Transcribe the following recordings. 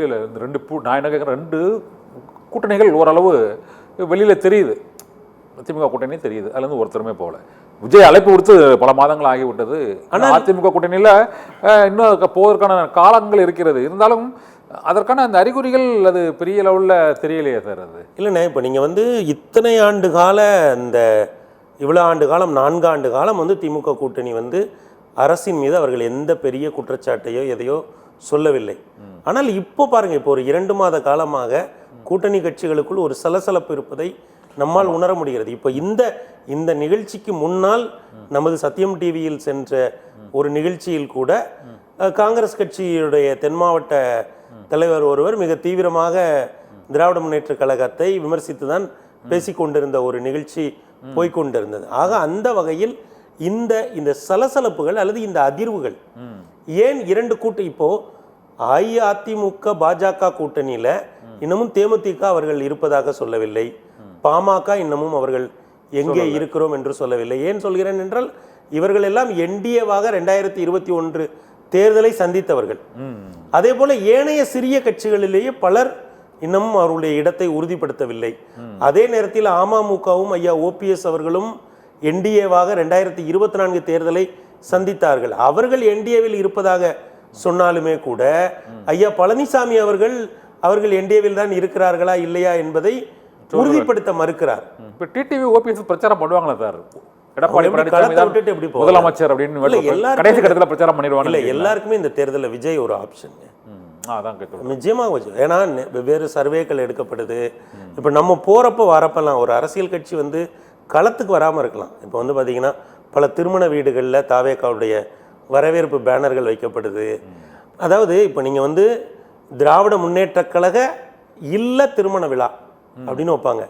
இல்லை இந்த நான் என்ன கேட்குறேன், 2 கூட்டணிகள் ஓரளவு வெளியில் தெரியுது. திமுக கூட்டணி தெரியுது, அதுலேருந்து ஒருத்தருமே போகல. விஜய் அழைப்பு கொடுத்து பல மாதங்கள் ஆகிவிட்டது. ஆனால் அதிமுக கூட்டணியில் இன்னும் போவதற்கான காலங்கள் இருக்கிறது. இருந்தாலும் அதற்கான அந்த அறிகுறிகள் அது பெரிய லெவலில் தெரியலையே சார். அது இல்லைண்ணே, இப்போ நீங்கள் இத்தனை ஆண்டு கால இவ்வளோ ஆண்டு காலம் 4 ஆண்டு காலம் திமுக கூட்டணி அரசின் மீது அவர்கள் எந்த பெரிய குற்றச்சாட்டையோ எதையோ சொல்லவில்லை. ஆனால் இப்போ பாருங்கள், இப்போ ஒரு 2 மாத காலமாக கூட்டணி கட்சிகளுக்குள் ஒரு சலசலப்பு இருப்பதை நம்மால் உணர முடிகிறது. இப்போ இந்த நிகழ்ச்சிக்கு முன்னால் நமது சத்தியம் டிவியில் சென்ற ஒரு நிகழ்ச்சியில் கூட காங்கிரஸ் கட்சியுடைய தென் மாவட்ட தலைவர் ஒருவர் மிக தீவிரமாக திராவிட முன்னேற்ற கழகத்தை விமர்சித்து தான் பேசிக்கொண்டிருந்த ஒரு நிகழ்ச்சி போய்கொண்டிருந்தது. ஆக அந்த வகையில் இந்த சலசலப்புகள் அல்லது இந்த அதிர்வுகள் ஏன் 2 இப்போ அஇஅதிமுக பாஜக கூட்டணியில் இன்னமும் தேமுதிக அவர்கள் இருப்பதாக சொல்லவில்லை, பாமக இன்னமும் அவர்கள் எங்கே இருக்கிறோம் என்று சொல்லவில்லை. ஏன் சொல்கிறேன் என்றால் இவர்கள் எல்லாம் என்டிஏவாக 2021 தேர்தலை சந்தித்தவர்கள். அதே போல ஏனைய சிறிய கட்சிகளிலேயே பலர் இன்னமும் அவர்களுடைய இடத்தை உறுதிப்படுத்தவில்லை. அதே நேரத்தில் அமமுகவும் ஐயா ஓபிஎஸ் அவர்களும் என்டிஏவாக 2024 தேர்தலை சந்தித்தார்கள். அவர்கள் என்டிஏவில் இருப்பதாக சொன்னாலுமே கூட ஐயா பழனிசாமி அவர்கள் என்டிஏவில் தான் இருக்கிறார்களா இல்லையா என்பதை உறுதிப்படுத்த மறுக்கிறார். இப்போ டிடிவி ஓபிஎஸ் பிரச்சாரம் பண்ணுவாங்களா சார்? எடப்பாடி பழனிசாமி முதலமைச்சர் அப்படின்னு கடைசி கட்டத்தில் பிரச்சாரம் பண்ணிடுவாங்க. இல்லை, எல்லாருக்குமே இந்த தேர்தலில் விஜய் ஒரு ஆப்ஷன் நிச்சயமாக வச்சு. ஏன்னா வெவ்வேறு சர்வேக்கள் எடுக்கப்படுது. இப்போ நம்ம போகிறப்ப வரப்பெல்லாம் ஒரு அரசியல் கட்சி களத்துக்கு வராமல் இருக்கலாம். இப்போ பார்த்தீங்கன்னா பல திருமண வீடுகளில் தாவேக்காவுடைய வரவேற்பு பேனர்கள் வைக்கப்படுது. அதாவது இப்போ நீங்கள் திராவிட முன்னேற்ற கழக இல்ல திருமண விழா அப்படின்னு வைப்பாங்க,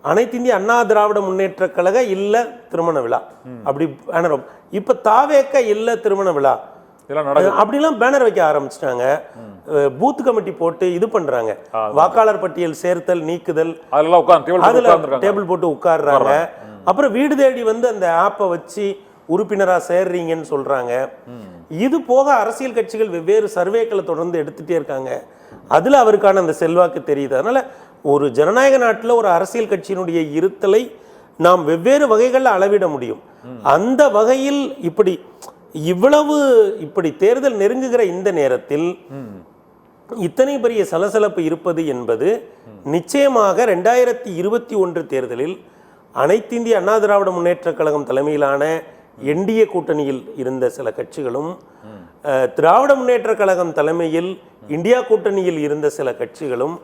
அனைத்து இந்திய அண்ணா திராவிட முன்னேற்ற கழக இல்ல திருமண விழா அப்படி பேனர். இப்போ தாவேக்க இல்ல திருமண விழா அப்படிலாம் பேனர் வைக்க ஆரம்பிச்சிட்டாங்க. பூத் கமிட்டி போட்டு இது பண்றாங்க, வாக்காளர் பட்டியல் சேர்த்தல் நீக்குதல், அதுல டேபிள் போட்டு உட்கார்றாங்க. அப்புறம் வீடு தேடி அந்த ஆப்பை வச்சு உறுப்பினரா சேர்றீங்கன்னு சொல்றாங்க. இது போக அரசியல் கட்சிகள் வெவ்வேறு சர்வேக்களை தொடர்ந்து எடுத்துட்டே இருக்காங்க. அதுல அவருக்கான அந்த செல்வாக்கு தெரியுது. அதனால ஒரு ஜனநாயக நாட்டில் ஒரு அரசியல் கட்சியினுடைய இருத்தலை நாம் வெவ்வேறு வகைகளில் அளவிட முடியும். அந்த வகையில் இப்படி தேர்தல் நெருங்குகிற இந்த நேரத்தில் இத்தனை பெரிய சலசலப்பு இருப்பது என்பது நிச்சயமாக 2021 தேர்தலில் அனைத்து இந்திய அண்ணா திராவிட முன்னேற்ற கழகம் தலைமையிலான என்டிஏ கூட்டணியில் இருந்த சில கட்சிகளும் திராவிட முன்னேற்ற கழகம் தலைமையில் இந்தியா கூட்டணியில் இருந்த சில கட்சிகளும்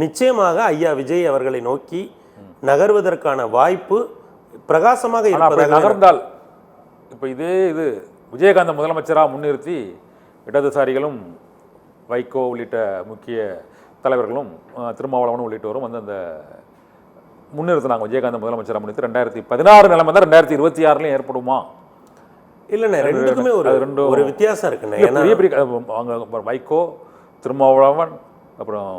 நிச்சயமாக ஐயா விஜய் அவர்களை நோக்கி நகர்வதற்கான வாய்ப்பு பிரகாசமாக நகர்ந்தால் இப்போ இது விஜயகாந்த் முதலமைச்சராக முன்னிறுத்தி இடதுசாரிகளும் வைகோ உள்ளிட்ட முக்கிய தலைவர்களும் திருமாவளவனும் உள்ளிட்டவரும் அந்த முன்னிறுத்தினாங்க. விஜயகாந்த் முதலமைச்சராக முன்னிறுத்தி 2016 நிலைமை தான் 2026 ஏற்படுமா? இல்லைண்ணே, ரெண்டுக்குமே ஒரு வித்தியாசம் இருக்குண்ணே. அவங்க வைகோ, திருமாவளவன், அப்புறம்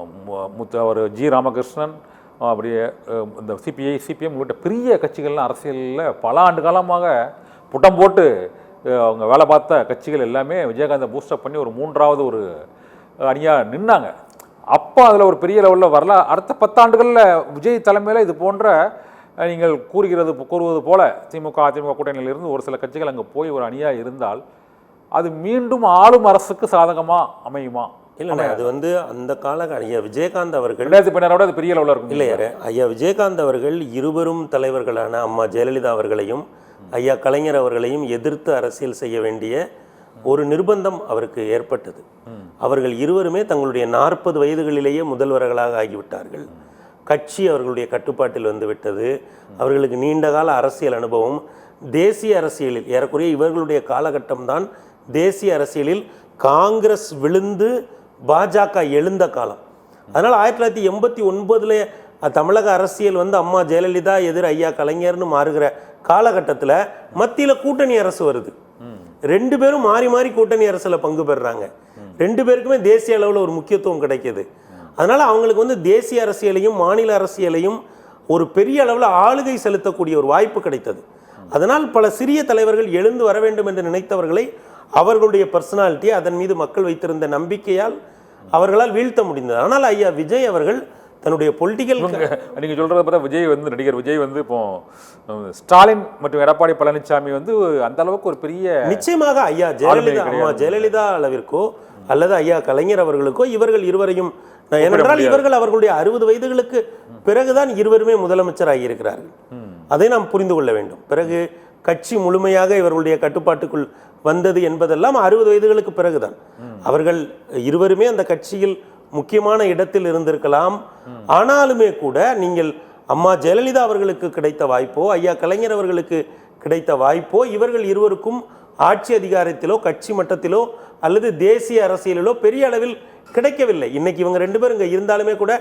அவர் ஜி ராமகிருஷ்ணன், அப்படியே இந்த சிபிஎம் உள்ளிட்ட பெரிய கட்சிகள்லாம் அரசியலில் பல ஆண்டு காலமாக புட்டம் போட்டு அவங்க வேலை பார்த்த கட்சிகள் எல்லாமே விஜயகாந்தை பூஸ்டப் பண்ணி ஒரு 3வது ஒரு அணியாக நின்னாங்க. அப்போ அதில் ஒரு பெரிய லெவலில் வரல. அடுத்த 10 ஆண்டுகளில் விஜய் தலைமையில் இது போன்ற நீங்கள் கூறுவது போல அதிமுக கூட்டணியிலிருந்து ஒரு சில கட்சிகள் அங்கே போய் ஒரு அணியாக இருந்தால் அது மீண்டும் ஆளும் அரசுக்கு சாதகமாக அமையுமா? இல்லைண்ணே, அது அந்த கால ஐயா விஜயகாந்த் அவர்கள் அது பெரிய லெவலில் இருக்கும் இல்லையா? ஐயா விஜயகாந்த் அவர்கள் இருவரும் தலைவர்களான அம்மா ஜெயலலிதா அவர்களையும் ஐயா கலைஞர் அவர்களையும் எதிர்த்து அரசியல் செய்ய வேண்டிய ஒரு நிர்பந்தம் அவருக்கு ஏற்பட்டது. அவர்கள் இருவருமே தங்களுடைய 40 வயதுகளிலேயே முதல்வர்களாக ஆகிவிட்டார்கள். கட்சி அவர்களுடைய கட்டுப்பாட்டில் வந்துவிட்டது. அவர்களுக்கு நீண்டகால அரசியல் அனுபவம். தேசிய அரசியலில் ஏறக்குறைய இவர்களுடைய காலகட்டம்தான் தேசிய அரசியலில் காங்கிரஸ் விழுந்து பாஜக எழுந்த காலம். அதனால் 1989 தமிழக அரசியல் அம்மா ஜெயலலிதா எதிர் ஐயா கலைஞர்னு மாறுகிற காலகட்டத்தில் மத்தியில் கூட்டணி அரசு வருது. 2 பேரும் மாறி மாறி கூட்டணி அரசில் பங்கு பெறுறாங்க. 2 பேருக்குமே தேசிய அளவில் ஒரு முக்கியத்துவம் கிடைக்கிது. அதனால் அவங்களுக்கு தேசிய அரசியலையும் மாநில அரசியலையும் ஒரு பெரிய அளவில் ஆளுகை செலுத்தக்கூடிய ஒரு வாய்ப்பு கிடைத்தது. அதனால் பல சிறிய தலைவர்கள் எழுந்து வர வேண்டும் என்று நினைத்தவர்களை அவர்களுடைய பர்சனாலிட்டி, அதன் மீது மக்கள் வைத்திருந்த நம்பிக்கையால் அவர்களால் வீழ்த்த முடிந்தது. ஆனால் ஐயா விஜய் அவர்கள் தன்னுடைய பொலிட்டிக்கல் நீங்கள் சொல்கிறத பார்த்தா விஜய் வந்து நடிகர் விஜய் வந்து இப்போ ஸ்டாலின் மற்றும் எடப்பாடி பழனிசாமி வந்து அந்த அளவுக்கு ஒரு பெரிய நிச்சயமாக ஐயா ஜெயலலிதா அம்மா ஜெயலலிதா அளவிற்கோ அல்லது ஐயா கலைஞர் அவர்களுக்கோ இவர்கள் இருவரையும் ஏனென்றால் இவர்கள் அவர்களுடைய 60 வயதுகளுக்கு பிறகுதான் இருவருமே முதலமைச்சராகி இருக்கிறார்கள். அதை நாம் புரிந்து கொள்ள வேண்டும். பிறகு கட்சி முழுமையாக இவர்களுடைய கட்டுப்பாட்டுக்குள் வந்தது என்பதெல்லாம் 60 வயதுகளுக்கு பிறகுதான். அவர்கள் இருவருமே அந்த கட்சியில் முக்கியமான இடத்தில் இருந்திருக்கலாம். ஆனாலுமே கூட நீங்கள் அம்மா ஜெயலலிதா அவர்களுக்கு கிடைத்த வாய்ப்போ ஐயா கலைஞர் அவர்களுக்கு கிடைத்த வாய்ப்போ இவர்கள் இருவருக்கும் ஆட்சி அதிகாரத்திலோ கட்சி மட்டத்திலோ அல்லது தேசிய அரசியலிலோ பெரிய அளவில் கிடைக்கவில்லை. இன்னைக்கு இவங்க 2 பேரும் இங்கே இருந்தாலுமே கூட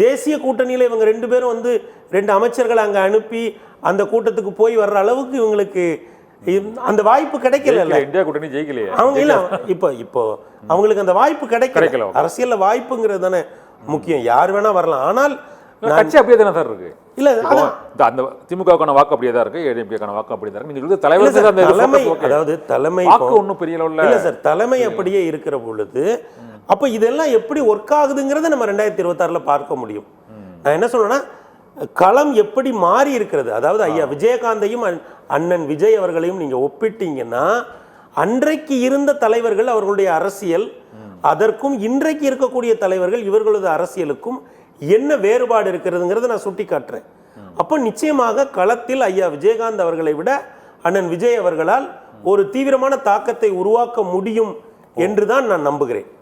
தேசிய கூட்டணியில் இவங்க 2 பேரும் வந்து 2 அமைச்சர்களை அங்கே அனுப்பி அந்த கூட்டத்துக்கு போய் வர்ற அளவுக்கு இவங்களுக்கு அந்த வாய்ப்பு கிடைக்கல. இந்தியா கூட்டணி ஜெயிக்கலையே அவங்க இல்ல இப்போ அவங்களுக்கு அந்த வாய்ப்பு கிடைக்கல. அரசியல்ல வாய்ப்புங்கிறது தானே முக்கியம். யார் வேணா வரலாம். ஆனால் கட்சி அப்படியே தானே சார் இருக்கு. இல்ல அந்த திமுகவுக்கான வாக்கு அப்படியே தான் இருக்கு, ஏடிஎம்கேக்கான வாக்கு அப்படியே தான் இருக்கு. நீங்க சொல்றது தலைமை அதாவது தலைமை வாக்கு ஒன்றும் பெரிய அளவுல இல்ல சார். தலைமை அப்படியே இருக்கிற பொழுது அப்ப இதெல்லாம் எப்படி ஒர்க் ஆகுதுங்கிறத நம்ம 2026ல பார்க்க முடியும். நான் என்ன சொல்றேன்னா களம் எப்படி மாறி இருக்கிறது. அதாவது ஐயா விஜயகாந்தையும் அண்ணன் விஜய் அவர்களையும் நீங்க ஒப்பிட்டீங்கன்னா அன்றைக்கு இருந்த தலைவர்கள் அவர்களுடைய அரசியல் அதற்கும் இன்றைக்கு இருக்கக்கூடிய தலைவர்கள் இவர்களது அரசியலுக்கும் என்ன வேறுபாடு இருக்கிறதுங்கிறத நான் சுட்டி காட்டுறேன். அப்போ நிச்சயமாக களத்தில் ஐயா விஜயகாந்த் அவர்களை விட அண்ணன் விஜய் அவர்களால் ஒரு தீவிரமான தாக்கத்தை உருவாக்க முடியும் என்றுதான் நான் நம்புகிறேன்.